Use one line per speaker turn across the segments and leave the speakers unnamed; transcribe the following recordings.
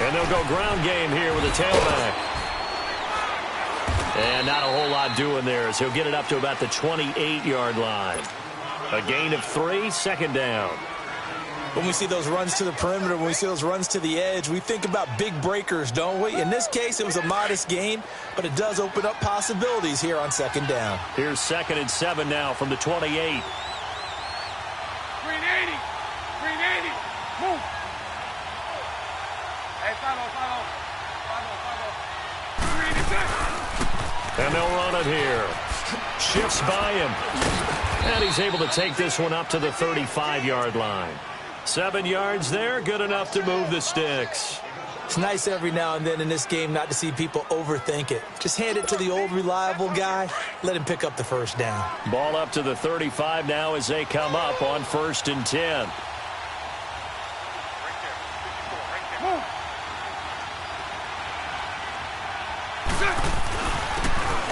And they'll go ground game here with a tailback. And not a whole lot doing there as he'll get it up to about the 28-yard line. A gain of 3, second down.
When we see those runs to the perimeter, when we see those runs to the edge, we think about big breakers, don't we? In this case, it was a modest gain, but it does open up possibilities here on second down.
Here's 2nd and 7 now from the 28.
Green 80. Move. Hey, follow.
And they'll run it here. Shifts by him. And he's able to take this one up to the 35-yard line. 7 yards there, good enough to move the sticks.
It's nice every now and then in this game not to see people overthink it. Just hand it to the old reliable guy, let him pick up the first down.
Ball up to the 35 now as they come up on 1st and 10.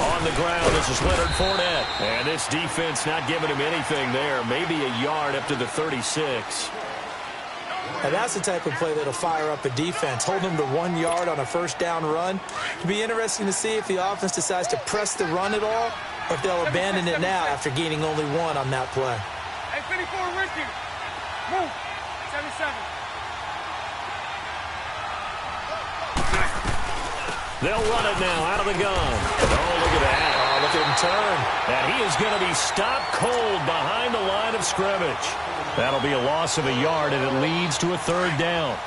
On the ground, this is Leonard Fournette. And this defense not giving him anything there. Maybe a yard up to the 36.
Now that's the type of play that'll fire up a defense. Hold them to 1 yard on a first down run. It'll be interesting to see if the offense decides to press the run at all, or if they'll abandon it now after gaining only 1 on that play.
Hey, 54, Ricky. Move. 77.
They'll run it now out of the gun. Oh, look at that.
Oh, look at him turn.
And he is going to be stopped cold behind the line of scrimmage. That'll be a loss of a yard, and it leads to a 3rd down.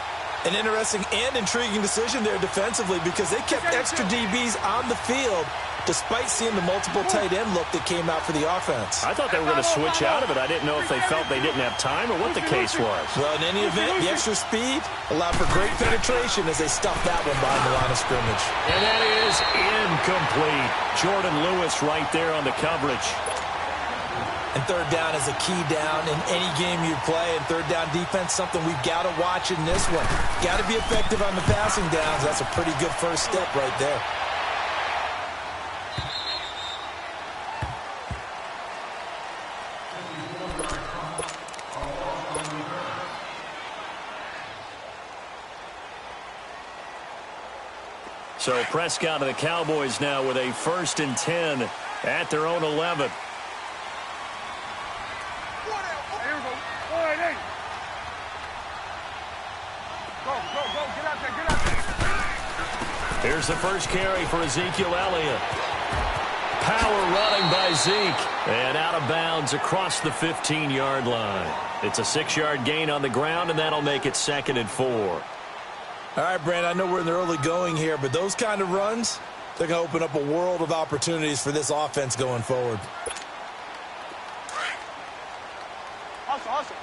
An interesting and intriguing decision there defensively because they kept extra DBs on the field despite seeing the multiple tight end look that came out for the offense.
I thought they were going to switch out of it. I didn't know if they felt they didn't have time or what the case was.
Well, in any event, the extra speed allowed for great penetration as they stuffed that one behind the line of scrimmage.
And that is incomplete. Jordan Lewis right there on the coverage.
And 3rd down is a key down in any game you play. And 3rd down defense, something we've got to watch in this one. Got to be effective on the passing downs. That's a pretty good first step right there.
So Prescott and the Cowboys now with a 1st and 10 at their own 11. Here's the first carry for Ezekiel Elliott. Power running by Zeke. And out of bounds across the 15-yard line. It's a 6-yard gain on the ground, and that'll make it 2nd and 4.
All right, Brand, I know we're in the early going here, but those kind of runs, they're going to open up a world of opportunities for this offense going forward.
Hustle.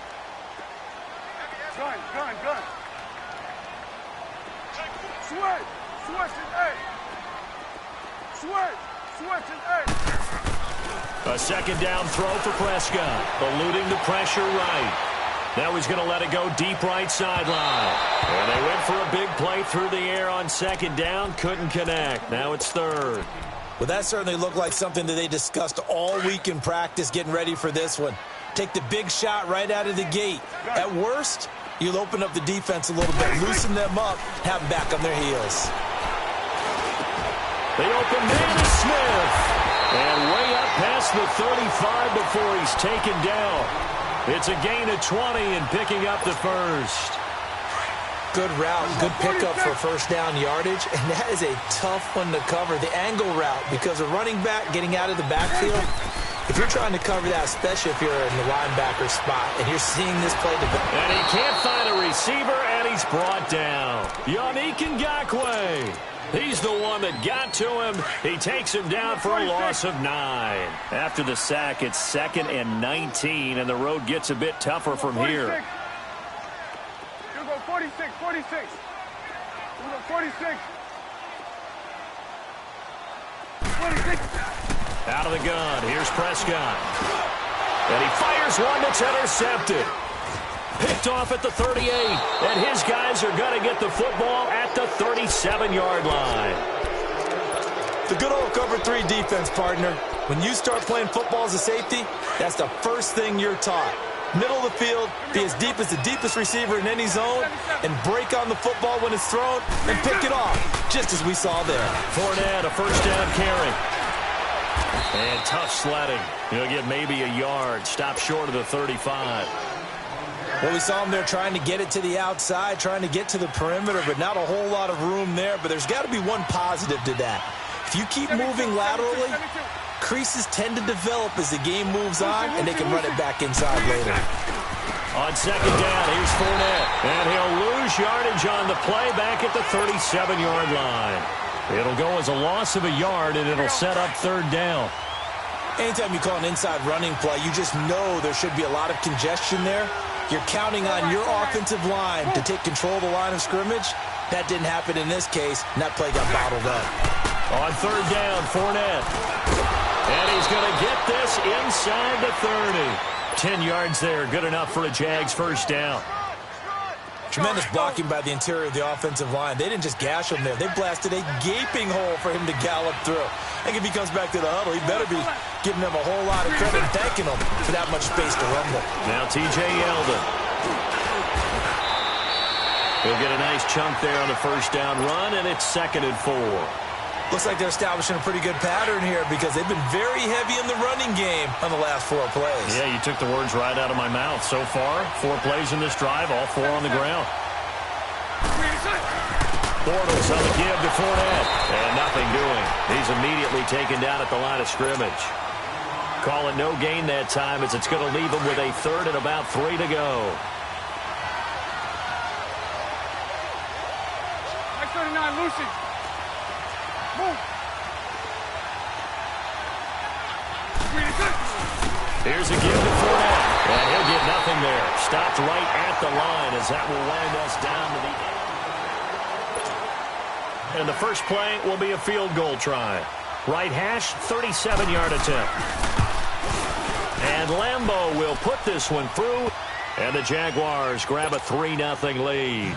Gun. Switch and A.
A 2nd down throw for Prescott. Eluding the pressure right. Now he's going to let it go deep right sideline. And they went for a big play through the air on 2nd down. Couldn't connect. Now it's 3rd.
Well, that certainly looked like something that they discussed all week in practice getting ready for this one. Take the big shot right out of the gate. At worst, you'll open up the defense a little bit, loosen them up, have them back on their heels.
They open man to Smith. And way up past the 35 before he's taken down. It's a gain of 20 and picking up the 1st.
Good route, good pickup for first down yardage, and that is a tough one to cover. The angle route, because a running back getting out of the backfield, if you're trying to cover that, especially if you're in the linebacker spot, and you're seeing this play develop.
And he can't find a receiver, and he's brought down. Yannick Ngakoue. He's the one that got to him. He takes him down for a loss of 9. After the sack, it's 2nd and 19, and the road gets a bit tougher from here.
You go 46. You go 46.
Out of the gun, here's Prescott. And he fires one that's intercepted. Picked off at the 38, and his guys are going to get the football at the 37-yard line.
The good old cover 3 defense, partner. When you start playing football as a safety, that's the first thing you're taught. middle of the field, be as deep as the deepest receiver in any zone, and break on the football when it's thrown and pick it off, just as we saw there.
Fournette, a first down carry. And tough sledding. He'll get maybe a yard. Stop short of the 35.
Well, we saw him there trying to get it to the outside, trying to get to the perimeter, but not a whole lot of room there. But there's got to be one positive to that. If you keep moving laterally, creases tend to develop as the game moves on, and they can run it back inside later.
On second down, here's Fournette. And he'll lose yardage on the play back at the 37-yard line. It'll go as a loss of a yard, and it'll set up third down.
Anytime you call an inside running play, you just know there should be a lot of congestion there. You're counting on your offensive line to take control of the line of scrimmage. That didn't happen in this case, and that play got bottled up.
On third down, Fournette. And he's going to get this inside the 30. 10 yards there, good enough for a Jags first down.
Tremendous blocking by the interior of the offensive line. They didn't just gash him there. They blasted a gaping hole for him to gallop through. I think if he comes back to the huddle, he better be giving them a whole lot of credit and thanking them for that much space to rumble.
Now T.J. Yeldon. He'll get a nice chunk there on the first down run, and it's 2nd and 4.
Looks like they're establishing a pretty good pattern here because they've been very heavy in the running game on the last 4 plays.
Yeah, you took the words right out of my mouth. So far, 4 plays in this drive, all 4 on the ground. Bortles on the give to Fournette. And nothing doing. He's immediately taken down at the line of scrimmage. Call it no gain that time as it's going to leave him with a 3rd and about 3 to go.
Next 39, Lucy. Move.
Here's a give to Fournette. And he'll get nothing there. Stopped right at the line as that will wind us down to the end. And the first play will be a field goal try. Right hash, 37-yard attempt. And Lambeau will put this one through. And the Jaguars grab a 3-0 lead.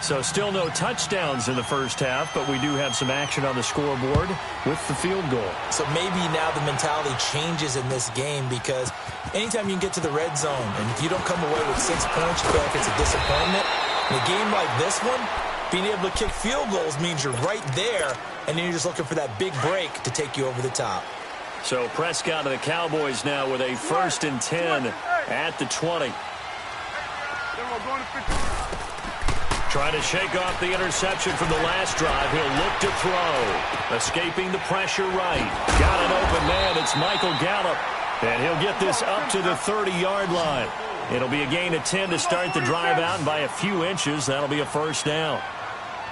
So still no touchdowns in the first half, but we do have some action on the scoreboard with the field goal.
So maybe now the mentality changes in this game because anytime you can get to the red zone, and if you don't come away with 6 points, you feel like it's a disappointment. In a game like this one, being able to kick field goals means you're right there, and then you're just looking for that big break to take you over the top.
So Prescott and the Cowboys now with a 1st and 10 at the 20. Trying to shake off the interception from the last drive. He'll look to throw. Escaping the pressure right. Got an open man. It's Michael Gallup. And he'll get this up to the 30-yard line. It'll be a gain of 10 to start the drive out, and by a few inches, that'll be a first down.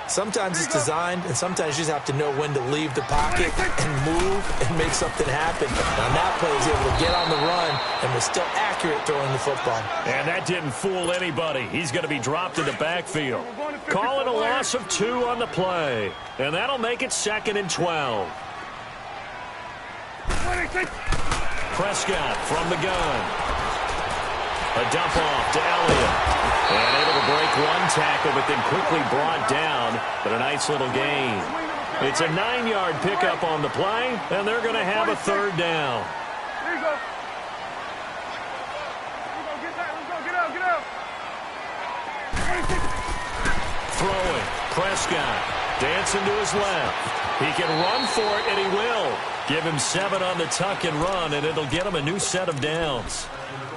Sometimes it's designed, and sometimes you just have to know when to leave the pocket and move and make something happen. On that play, he's able to get on the run and was still accurate throwing the football.
And that didn't fool anybody. He's going to be dropped in the backfield. Call it a loss of 2 on the play. And that'll make it 2nd and 12. Prescott from the gun. A dump off to Elliott. And able to break one tackle, but then quickly brought down. But a nice little gain. It's a 9-yard pickup on the play, and they're going to have a 3rd down.
There you go. Get out. Get out.
Throwing. Prescott dancing to his left. He can run for it, and he will. Give him 7 on the tuck and run, and it'll get him a new set of downs.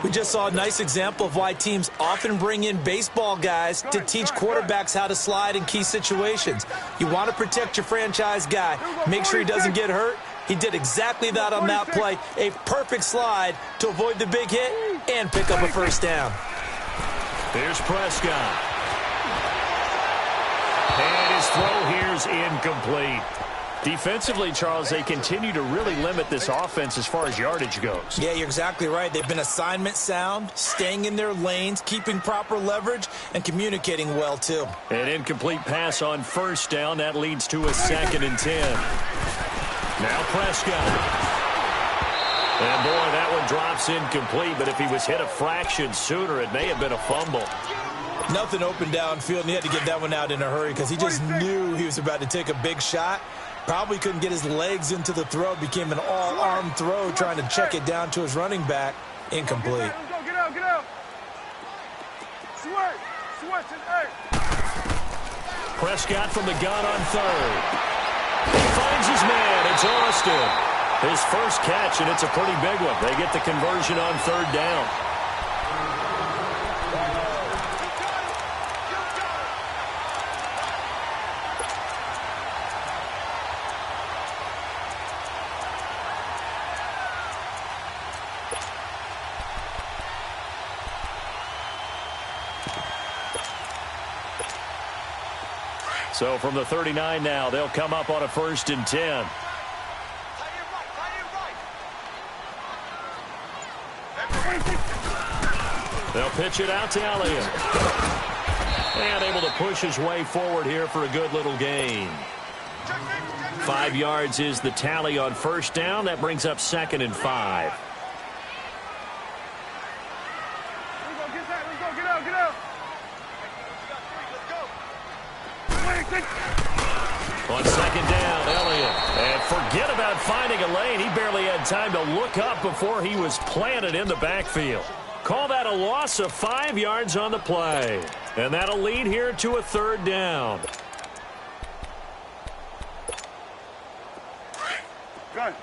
We just saw a nice example of why teams often bring in baseball guys to teach quarterbacks how to slide in key situations. You want to protect your franchise guy. Make sure he doesn't get hurt. He did exactly that on that play. A perfect slide to avoid the big hit and pick up a first down.
Here's Prescott. And his throw here's incomplete. Defensively, Charles, they continue to really limit this offense as far as yardage goes.
Yeah, you're exactly right. They've been assignment sound, staying in their lanes, keeping proper leverage, and communicating well, too.
An incomplete pass on first down. That leads to a 2nd and 10. Now Prescott. And, boy, that one drops incomplete, but if he was hit a fraction sooner, it may have been a fumble.
Nothing open downfield, and he had to get that one out in a hurry because he just knew he was about to take a big shot. Probably couldn't get his legs into the throw. Became an all-arm throw trying to check it down to his running back. Incomplete.
Get out.
Prescott from the gun on third. He finds his man. It's Austin. His first catch, and it's a pretty big one. They get the conversion on third down. So from the 39 now, they'll come up on a 1st and 10. They'll pitch it out to Elliott. And able to push his way forward here for a good little gain. 5 yards is the tally on 1st down. That brings up 2nd and 5. On 2nd down, Elliott. And forget about finding a lane. He barely had time to look up before he was planted in the backfield. Call that a loss of 5 yards on the play. And that'll lead here to a 3rd down.
Good.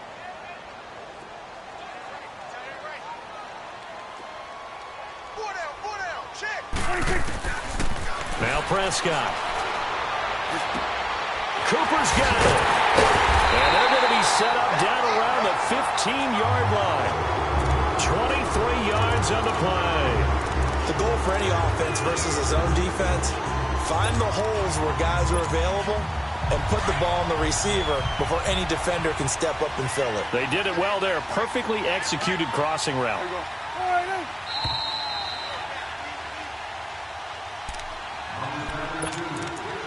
Now Prescott. Cooper's got it. And they're going to be set up down around the 15-yard line. 23 yards on the play.
The goal for any offense versus a zone defense, find the holes where guys are available and put the ball on the receiver before any defender can step up and fill it.
They did it well there. Perfectly executed crossing route.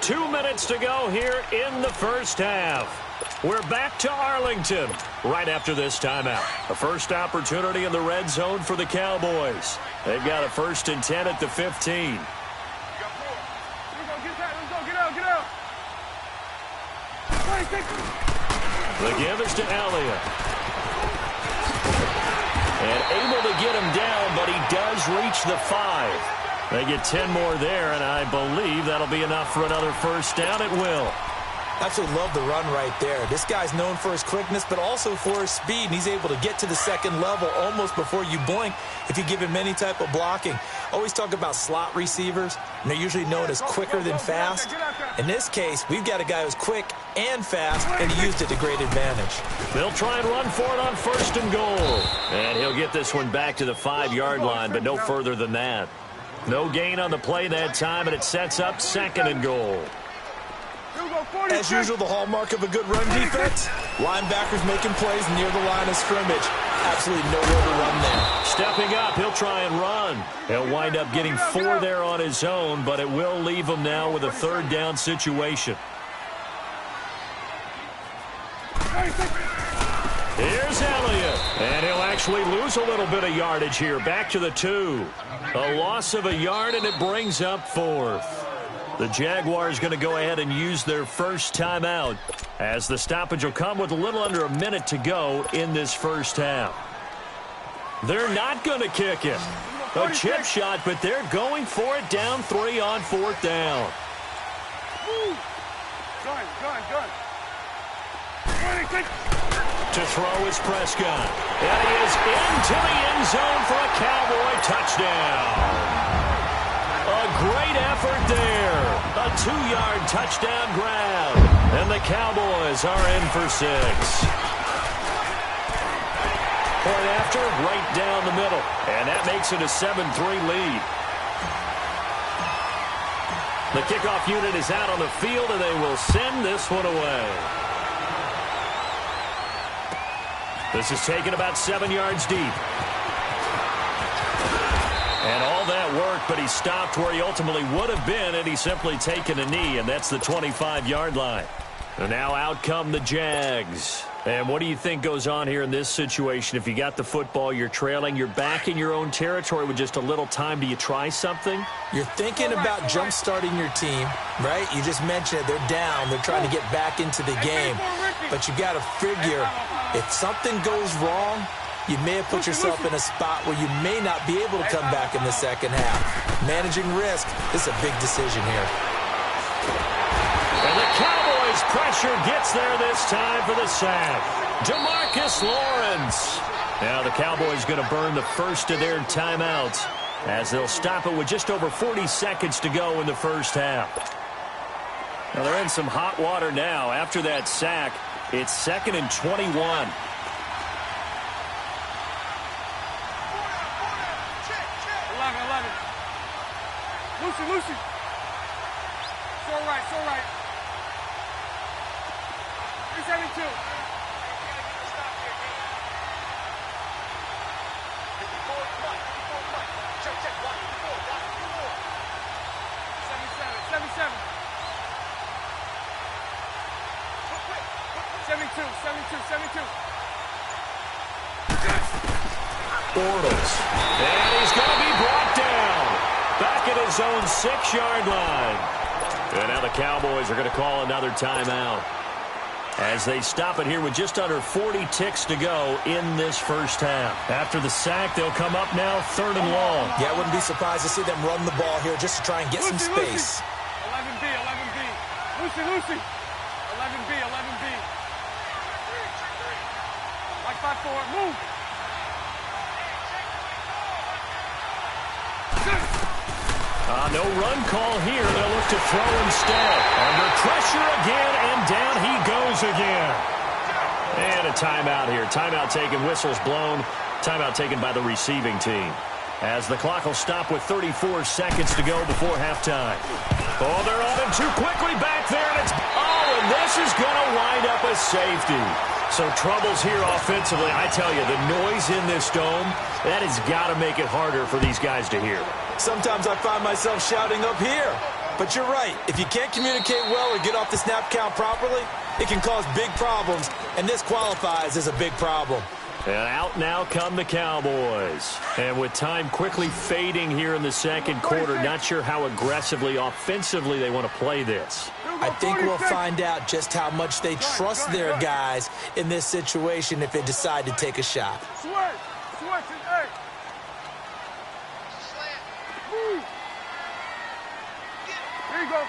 2 minutes to go here in the 1st half. We're back to Arlington right after this timeout. A first opportunity in the red zone for the Cowboys. They've got a 1st and 10 at the 15. The give is to Elliott. And able to get him down, but he does reach the 5. They get 10 more there, and I believe that'll be enough for another 1st down. It will.
Absolutely love the run right there. This guy's known for his quickness, but also for his speed, and he's able to get to the 2nd level almost before you blink if you give him any type of blocking. Always talk about slot receivers, and they're usually known as quicker than fast. In this case, we've got a guy who's quick and fast, and he used it to great advantage.
They'll try and run for it on 1st and goal. And he'll get this one back to the 5-yard line, but no further than that. No gain on the play that time, and it sets up 2nd and goal.
As usual, the hallmark of a good run defense, linebackers making plays near the line of scrimmage. Absolutely nowhere to run there.
Stepping up, he'll try and run. He'll wind up getting 4 there on his own, but it will leave him now with a 3rd down situation. Here's Elliott, and he'll actually lose a little bit of yardage here. Back to the 2. A loss of a yard, and it brings up 4th. The Jaguars going to go ahead and use their first timeout as the stoppage will come with a little under a minute to go in this 1st half. They're not going to kick it. A chip shot, but they're going for it down 3 on 4th down. To throw is Prescott. And he is into the end zone for a Cowboy touchdown. A great effort there. A 2-yard touchdown grab. And the Cowboys are in for 6. Point after, right down the middle. And that makes it a 7-3 lead. The kickoff unit is out on the field, and they will send this one away. This is taken about 7 yards deep. And all that work, but he stopped where he ultimately would have been, and he's simply taken a knee, and that's the 25-yard line. And now out come the Jags. And what do you think goes on here in this situation? If you got the football, you're trailing, you're back in your own territory with just a little time. Do you try something?
You're thinking about jump-starting your team, right? You just mentioned it. They're down. They're trying to get back into the game. But you got to figure, if something goes wrong, you may have put yourself in a spot where you may not be able to come back in the second half. Managing risk is a big decision here.
And the Cowboys' pressure gets there this time for the sack. DeMarcus Lawrence. Now the Cowboys going to burn the first of their timeouts as they'll stop it with just over 40 seconds to go in the first half. Now they're in some hot water now. After that sack, it's 2nd and 21.
11. Lucy. So right. 372.
Bortles. And he's going to be brought down. Back at his own 6-yard line. And now the Cowboys are going to call another timeout as they stop it here with just under 40 ticks to go in this first half. After the sack, they'll come up now 3rd and long.
Yeah, I wouldn't be surprised to see them run the ball here just to try and get some space.
11B. Lucy. 11B. Like 5-4. Move.
No run call here. They'll look to throw instead. Under pressure again, and down he goes again. And a timeout here. Timeout taken, whistles blown. Timeout taken by the receiving team. As the clock will stop with 34 seconds to go before halftime. Oh, they're on him too quickly back there, and and this is going to wind up a safety. So troubles here offensively. I tell you, the noise in this dome, that has got to make it harder for these guys to hear.
Sometimes I find myself shouting up here. But you're right. If you can't communicate well or get off the snap count properly, it can cause big problems, and this qualifies as a big problem.
And out now come the Cowboys. And with time quickly fading here in the second quarter, not sure how aggressively, offensively they want to play this.
I think we'll find out just how much they trust their guys in this situation if they decide to take a shot.
Switch, hey. There you go.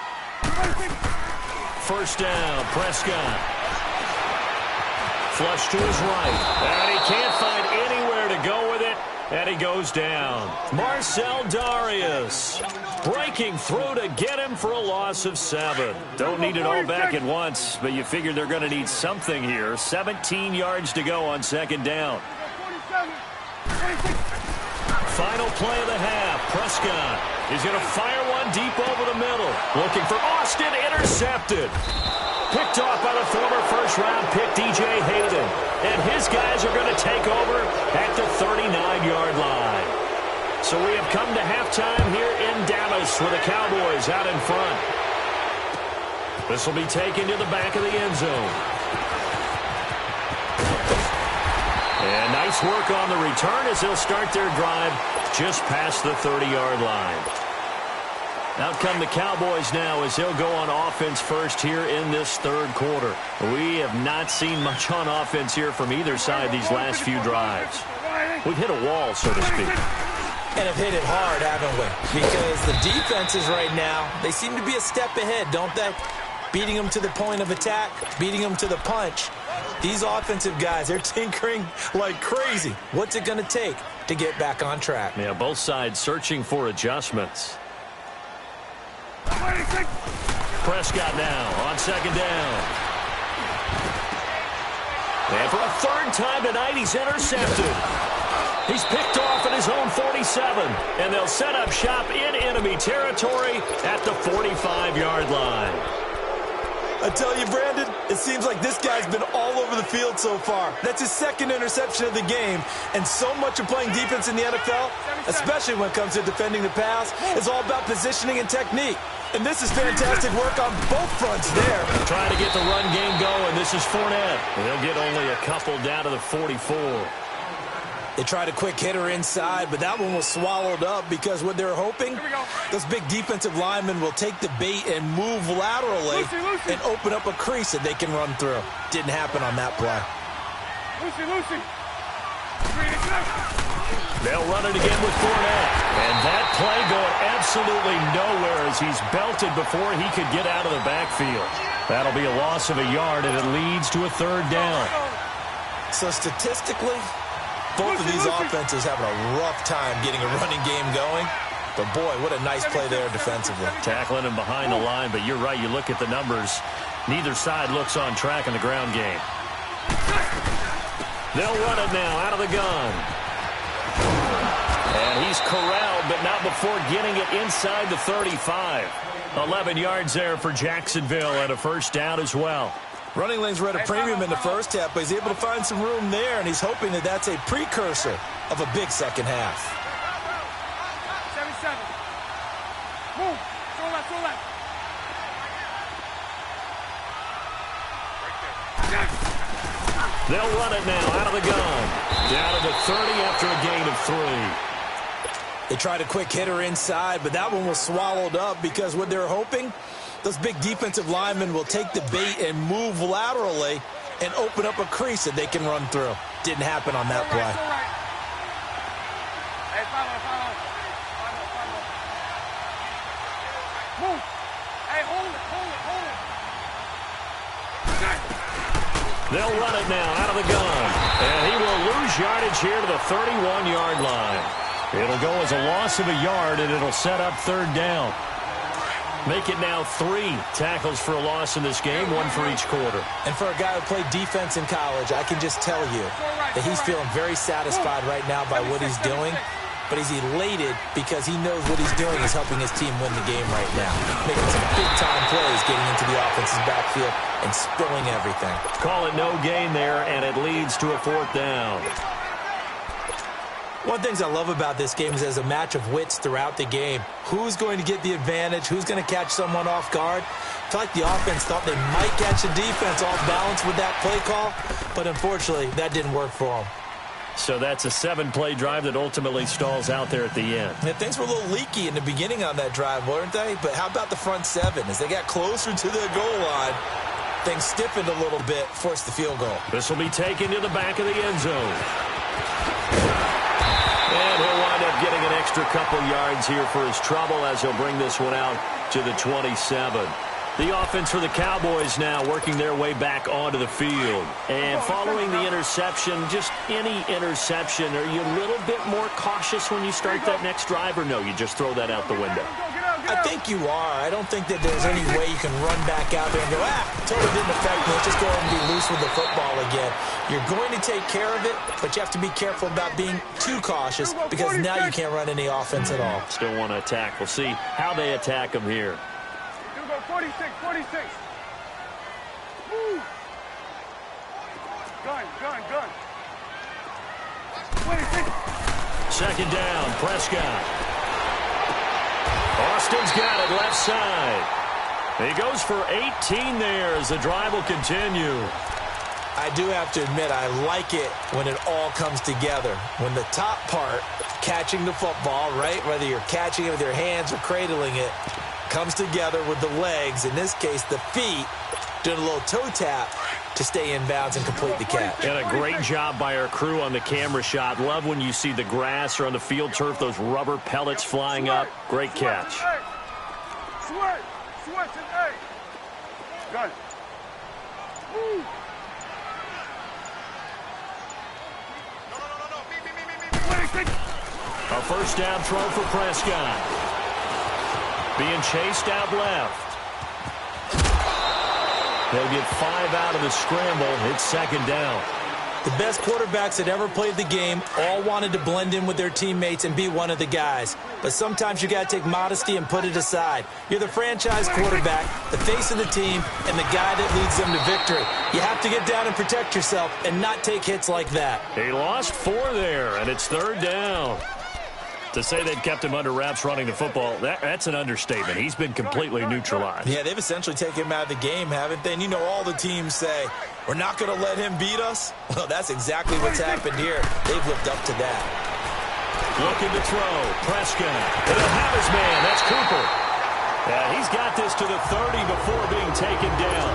First down, Prescott. Flush to his right. And he can't find anywhere to go with it. And he goes down. Marcel Darius breaking through to get him for a loss of 7. Don't need it all back at once, but you figure they're going to need something here. 17 yards to go on second down. Final play of the half. Prescott is going to fire one deep over the middle. Looking for Austin. Intercepted. Picked off by the former first-round pick, DJ Hayden. And his guys are going to take over at the 39-yard line. So we have come to halftime here in Dallas with the Cowboys out in front. This will be taken to the back of the end zone. And nice work on the return as they'll start their drive just past the 30-yard line. Out come the Cowboys now as they'll go on offense first here in this third quarter. We have not seen much on offense here from either side these last few drives. We've hit a wall, so to speak.
And have hit it hard, haven't we? Because the defenses right now, they seem to be a step ahead, don't they? Beating them to the point of attack, beating them to the punch. These offensive guys, they're tinkering like crazy. What's it going to take to get back on track?
Yeah, both sides searching for adjustments. Prescott now on second down. And for a third time tonight, he's intercepted. He's picked off at his own 47. And they'll set up shop in enemy territory at the 45-yard line.
I tell you, Brandon, it seems like this guy's been all over the field so far. That's his second interception of the game. And so much of playing defense in the NFL, especially when it comes to defending the pass, is all about positioning and technique. And this is fantastic work on both fronts there.
Trying to get the run game going. This is Fournette. And he'll get only a couple down to the 44.
They tried a quick hitter inside, but that one was swallowed up because what they're hoping, those big defensive linemen will take the bait and move laterally and open up a crease that they can run through. Didn't happen on that play.
Lucy.
They'll run it again with Fournette. And that play going absolutely nowhere as he's belted before he could get out of the backfield. That'll be a loss of a yard, and it leads to a third down.
So statistically, both of these offenses having a rough time getting a running game going. But, boy, what a nice play there defensively.
Tackling him behind the line, but you're right. You look at the numbers. Neither side looks on track in the ground game. They'll run it now out of the gun. And he's corralled, but not before getting it inside the 35. 11 yards there for Jacksonville and a first down as well.
Running lanes were at a premium in the first half, but he's able to find some room there, and he's hoping that that's a precursor of a big second half.
7-7. Move. Show left, show left.
They'll run it now out of the gun. Down to the 30 after a gain of 3.
They tried a quick hitter inside, but that one was swallowed up because what they're hoping, those big defensive linemen will take the bait and move laterally and open up a crease that they can run through. Didn't happen on that play.
Hey, follow. Move. Hey, hold it.
They'll run it now out of the gun. And he will lose yardage here to the 31-yard line. It'll go as a loss of a yard, and it'll set up third down. Make it now 3 tackles for a loss in this game, 1 for each quarter.
And for a guy who played defense in college, I can just tell you that he's feeling very satisfied right now by what he's doing. But he's elated because he knows what he's doing is helping his team win the game right now. Making some big-time plays, getting into the offense's backfield and spilling everything.
Call it no gain there, and it leads to a fourth down.
One of the things I love about this game is there's a match of wits throughout the game. Who's going to get the advantage? Who's going to catch someone off guard? I feel like the offense thought they might catch the defense off balance with that play call, but unfortunately, that didn't work for them.
So that's a 7-play drive that ultimately stalls out there at the end.
Yeah, things were a little leaky in the beginning on that drive, weren't they? But how about the front 7? As they got closer to the goal line, things stiffened a little bit, forced the field goal.
This will be taken to the back of the end zone. And he'll wind up getting an extra couple yards here for his trouble as he'll bring this one out to the 27. The offense for the Cowboys now working their way back onto the field. And following the interception, just any interception, are you a little bit more cautious when you start that next drive, or no, you just throw that out the window?
I think you are. I don't think that there's any way you can run back out there and go, totally didn't affect me. Let's just go ahead and be loose with the football again. You're going to take care of it, but you have to be careful about being too cautious because now you can't run any offense at all.
Still want to attack. We'll see how they attack him here.
46. Move. Gun. 26.
Second down, Prescott. Austin's got it left side. He goes for 18 there as the drive will continue.
I do have to admit, I like it when it all comes together. When the top part, catching the football, right, whether you're catching it with your hands or cradling it, comes together with the legs, in this case the feet, doing a little toe tap to stay in bounds and complete the catch.
And a great job by our crew on the camera shot. Love when you see the grass or on the field turf, those rubber pellets flying up. Great catch.
Switch and hey. Gun. Move.
A first down throw for Prescott. Being chased out left. They'll get 5 out of the scramble. It's second down.
The best quarterbacks that ever played the game all wanted to blend in with their teammates and be one of the guys. But sometimes you got to take modesty and put it aside. You're the franchise quarterback, the face of the team, and the guy that leads them to victory. You have to get down and protect yourself and not take hits like that.
He lost 4 there, and it's third down. To say they've kept him under wraps running the football, that's an understatement. He's been completely neutralized.
Yeah, they've essentially taken him out of the game, haven't they? And you know all the teams say, we're not going to let him beat us. Well, that's exactly what's happened here. They've lived up to that.
Looking to throw. Prescott. He'll have his man. That's Cooper. Yeah, he's got this to the 30 before being taken down.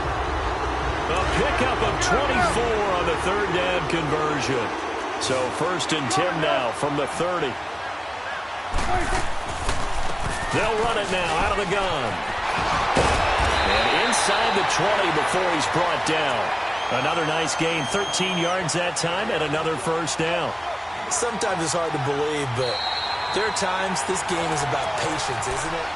A pickup of 24 on the third down conversion. So 1st and 10 now from the 30. They'll run it now out of the gun. And inside the 20 before he's brought down. Another nice gain, 13 yards that time, and another 1st down.
Sometimes it's hard to believe, but there are times this game is about patience, isn't it?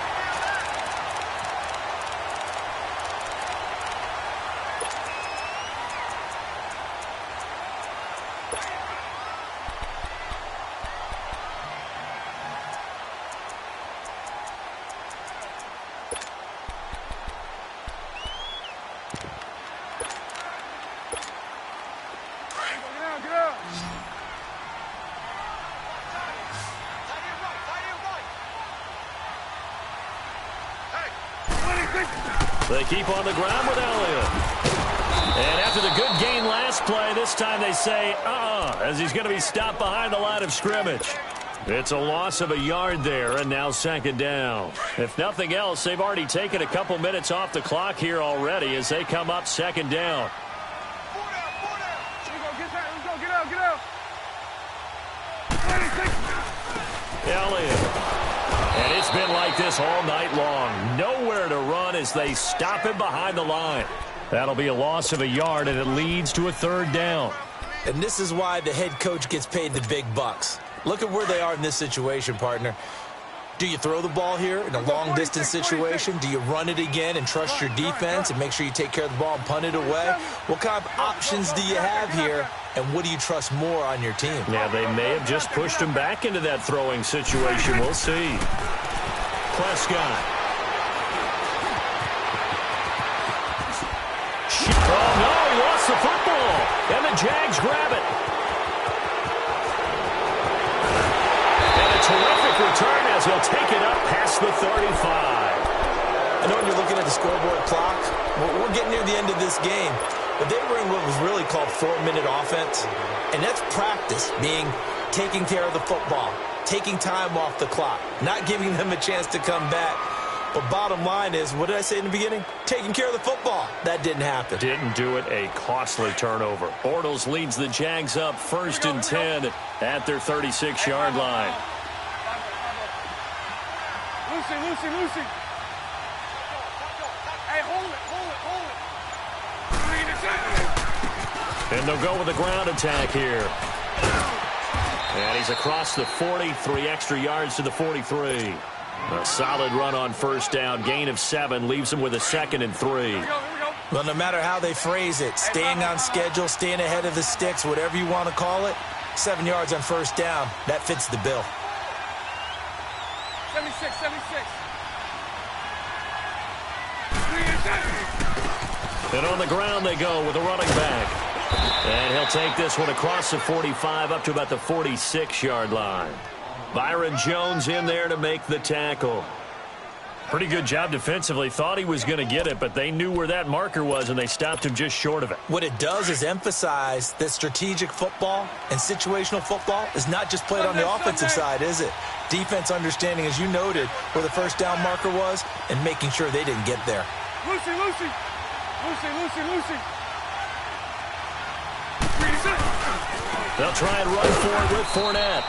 They keep on the ground with Elliott. And after the good gain last play, this time they say, as he's going to be stopped behind the line of scrimmage. It's a loss of a yard there, and now 2nd down. If nothing else, they've already taken a couple minutes off the clock here already as they come up 2nd down. Elliott. And it's been like this all night long. Nowhere to run as they stop him behind the line. That'll be a loss of a yard, and it leads to a 3rd down.
And this is why the head coach gets paid the big bucks. Look at where they are in this situation, partner. Do you throw the ball here in a long-distance situation? Do you run it again and trust your defense and make sure you take care of the ball and punt it away? What kind of options do you have here, and what do you trust more on your team?
Yeah, they may have just pushed him back into that throwing situation. We'll see. Prescott. Oh, no, he lost the football. And the Jags grab it. And a terrific return as he'll take it up past the 35.
I know when you're looking at the scoreboard clock, we're getting near the end of this game, but they were in what was really called 4-minute offense, and that's practice, meaning taking care of the football, taking time off the clock, not giving them a chance to come back. But bottom line is, what did I say in the beginning? Taking care of the football. That didn't happen.
Didn't do it. A costly turnover. Bortles leads the Jags up 1st and 10 at their 36-yard line.
Lucy. Hey, hold it.
And they'll go with a ground attack here. And he's across the 40, 3 extra yards to the 43. A solid run on 1st down. Gain of 7 leaves him with a 2nd and 3.
Well, no matter how they phrase it, staying on schedule, staying ahead of the sticks, whatever you want to call it, 7 yards on 1st down, that fits the bill.
76.
And on the ground they go with a running back. And he'll take this one across the 45 up to about the 46-yard line. Byron Jones in there to make the tackle. Pretty good job defensively. Thought he was going to get it, but they knew where that marker was, and they stopped him just short of it.
What it does is emphasize that strategic football and situational football is not just played on the offensive side, is it? Defense understanding, as you noted, where the 1st down marker was and making sure they didn't get there.
Lucy.
They'll try and run for it with Fournette.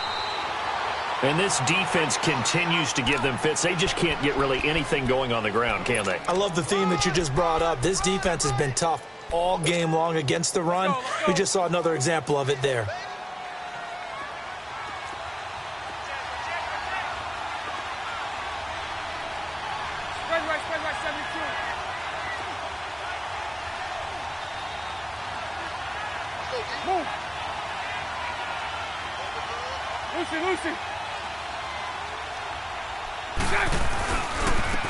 And this defense continues to give them fits. They just can't get really anything going on the ground, can they?
I love the theme that you just brought up. This defense has been tough all game long against the run. We just saw another example of it there.
Spread right, 72. Move. Lucy.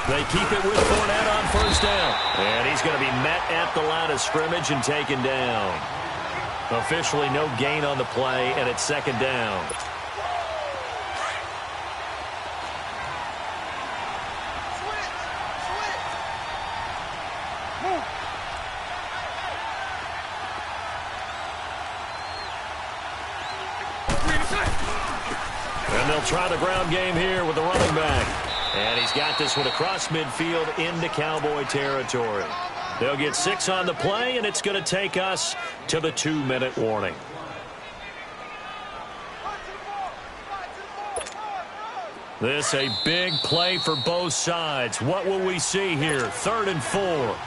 They keep it with Fournette on 1st down. And he's going to be met at the line of scrimmage and taken down. Officially no gain on the play, and it's 2nd down. And they'll try the ground game here with the running back. And he's got this one across midfield into Cowboy territory. They'll get 6 on the play, and it's going to take us to the 2-minute warning. This a big play for both sides. What will we see here? 3rd and 4.
Move.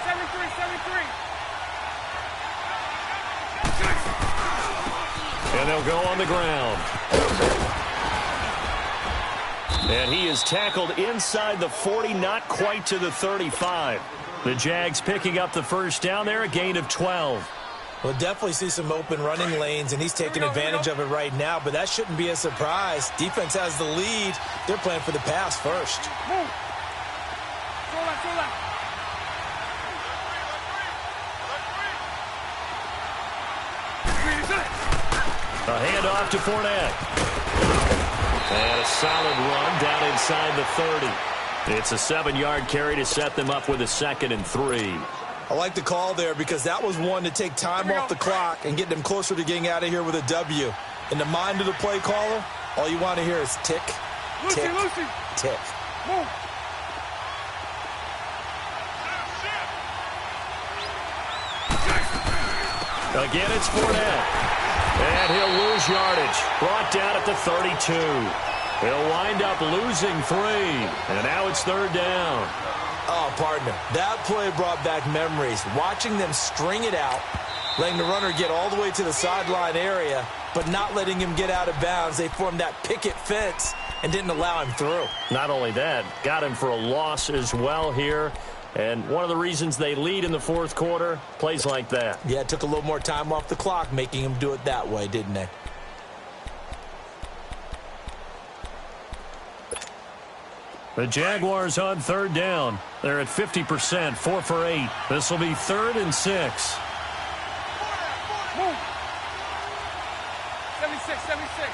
7-3.
And they'll go on the ground. And he is tackled inside the 40, not quite to the 35. The Jags picking up the first down there, a gain of 12.
We'll definitely see some open running lanes, and he's taking advantage of it right now, but that shouldn't be a surprise. Defense has the lead. They're playing for the pass first.
Move. Go left.
A handoff to Fournette. And a solid run down inside the 30. It's a 7-yard carry to set them up with a 2nd and 3.
I like the call there because that was one to take time off the clock and get them closer to getting out of here with a W. In the mind of the play caller, all you want to hear is tick, tick, tick.
Move.
Again, it's Fournette. And he'll lose yardage. Brought down at the 32. He'll wind up losing 3. And now it's 3rd down.
Oh, partner, that play brought back memories. Watching them string it out, letting the runner get all the way to the sideline area, but not letting him get out of bounds. They formed that picket fence and didn't allow him through.
Not only that, got him for a loss as well here. And one of the reasons they lead in the 4th quarter, plays like that.
Yeah, it took a little more time off the clock making him do it that way, didn't they?
The Jaguars on 3rd down. They're at 50%, 4 for 8. This will be 3rd and 6.
Move. 76.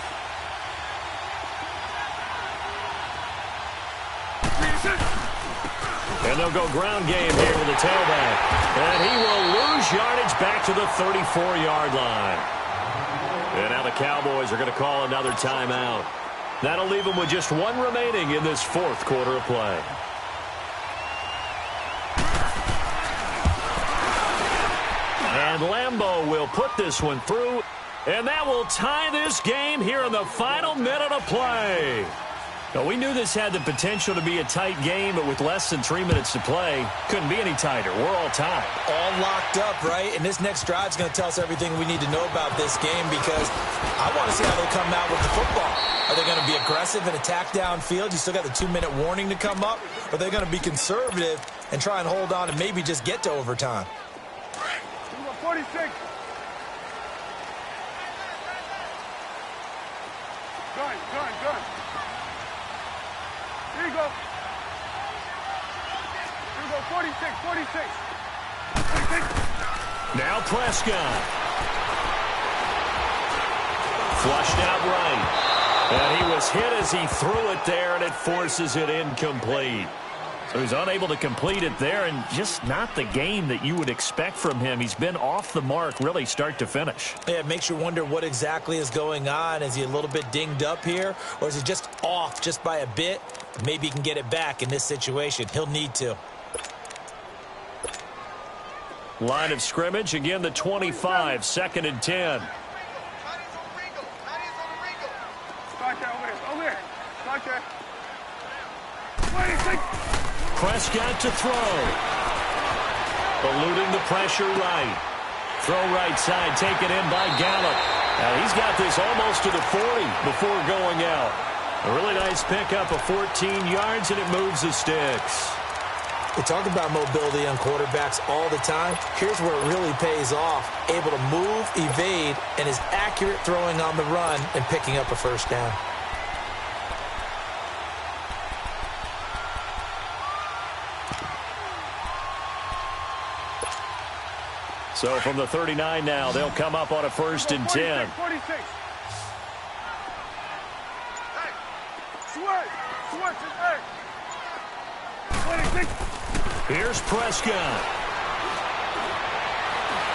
And they'll go ground game here with the tailback. And he will lose yardage back to the 34-yard line. And now the Cowboys are going to call another timeout. That'll leave them with just 1 remaining in this 4th quarter of play. And Lambeau will put this one through. And that will tie this game here in the final minute of play. Now, we knew this had the potential to be a tight game, but with less than 3 minutes to play, couldn't be any tighter. We're all tied.
All locked up, right? And this next drive is going to tell us everything we need to know about this game because I want to see how they come out with the football. Are they going to be aggressive and attack downfield? You still got the 2-minute warning to come up. Or are they going to be conservative and try and hold on and maybe just get to overtime?
46. Gun. Here you go. 46.
Now Prescott. Flushed out right. And he was hit as he threw it there, and it forces it incomplete. So he's unable to complete it there, and just not the game that you would expect from him. He's been off the mark really start to finish.
Yeah, it makes you wonder what exactly is going on. Is he a little bit dinged up here, or is he just off just by a bit? Maybe he can get it back in this situation. He'll need to.
Line of scrimmage, again the 25, 2nd and 10.
Over here. Start there.
Prescott to throw. Eluding the pressure right. Throw right side, taken in by Gallup. Now he's got this almost to the 40 before going out. A really nice pickup of 14 yards, and it moves the sticks.
We talk about mobility on quarterbacks all the time. Here's where it really pays off. Able to move, evade, and is accurate throwing on the run and picking up a first down.
So from the 39 now, they'll come up on a 1st and 10.
46.
Here's Prescott.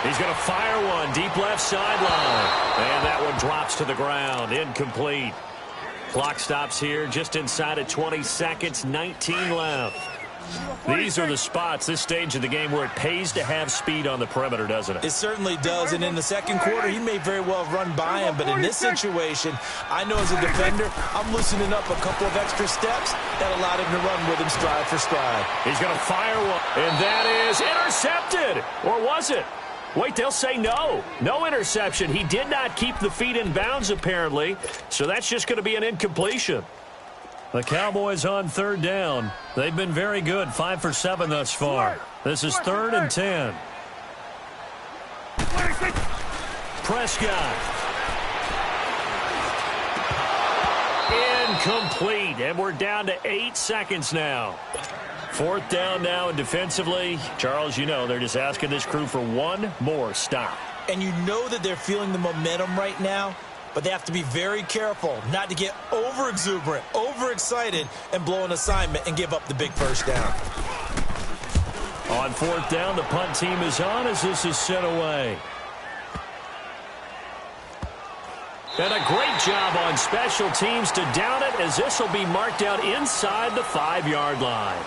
He's going to fire one deep left sideline. And that one drops to the ground. Incomplete. Clock stops here just inside of 20 seconds, 19 left. These are the spots, this stage of the game, where it pays to have speed on the perimeter, doesn't it?
It certainly does, and in the second quarter, he may very well run by him, but in this situation, I know as a defender, I'm loosening up a couple of extra steps that allowed him to run with him stride for stride.
He's going to fire one, and that is intercepted. Or was it? Wait, they'll say no. No interception. He did not keep the feet in bounds, apparently, so that's just going to be an incompletion. The Cowboys on third down. They've been very good, 5 for 7 thus far. This is 3rd and 10. Prescott. Incomplete, and we're down to 8 seconds now. 4th down now, and defensively, Charles, you know, they're just asking this crew for one more stop.
And you know that they're feeling the momentum right now, but they have to be very careful not to get over-exuberant, overexcited, and blow an assignment and give up the big first down.
On 4th down, the punt team is on as this is sent away. And a great job on special teams to down it, as this will be marked out inside the 5-yard line.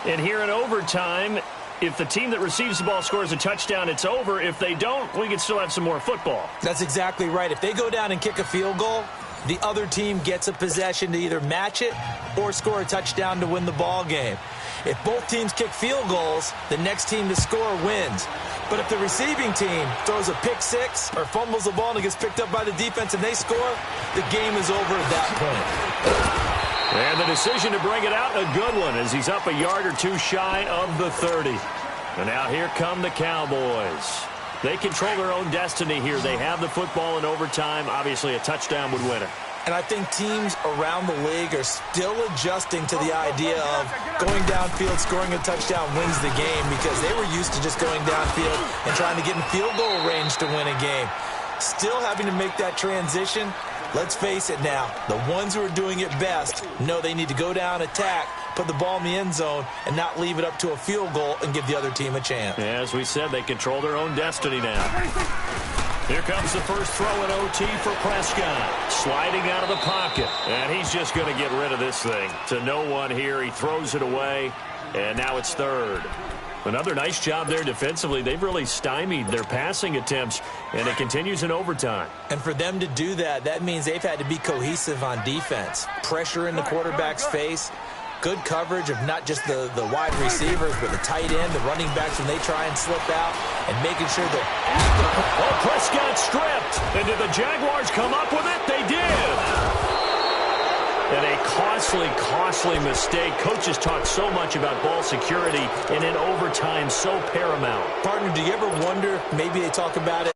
And here in overtime, if the team that receives the ball scores a touchdown, it's over. If they don't, we can still have some more football.
That's exactly right. If they go down and kick a field goal, the other team gets a possession to either match it or score a touchdown to win the ball game. If both teams kick field goals, the next team to score wins. But if the receiving team throws a pick six or fumbles the ball and it gets picked up by the defense and they score, the game is over at that point.
And the decision to bring it out, a good one, as he's up a yard or two shy of the 30. And now here come the Cowboys. They control their own destiny here. They have the football in overtime. Obviously, a touchdown would win it.
And I think teams around the league are still adjusting to the idea of going downfield, scoring a touchdown wins the game, because they were used to just going downfield and trying to get in field goal range to win a game. Still having to make that transition. Let's face it now, the ones who are doing it best know they need to go down, attack, put the ball in the end zone, and not leave it up to a field goal and give the other team a chance.
Yeah, as we said, they control their own destiny now. Here comes the first throw in OT for Prescott. Sliding out of the pocket. And he's just going to get rid of this thing. To no one here. He throws it away. And now it's 3rd. Another nice job there defensively. They've really stymied their passing attempts, and it continues in overtime.
And for them to do that, that means they've had to be cohesive on defense. Pressure in the quarterback's face. Good coverage of not just the wide receivers, but the tight end, the running backs when they try and slip out, and making sure that...
Oh, Prescott stripped. And did the Jaguars come up with it? They did. And a costly mistake. Coaches talk so much about ball security, and in overtime, so paramount.
Partner, do you ever wonder, maybe they talk about it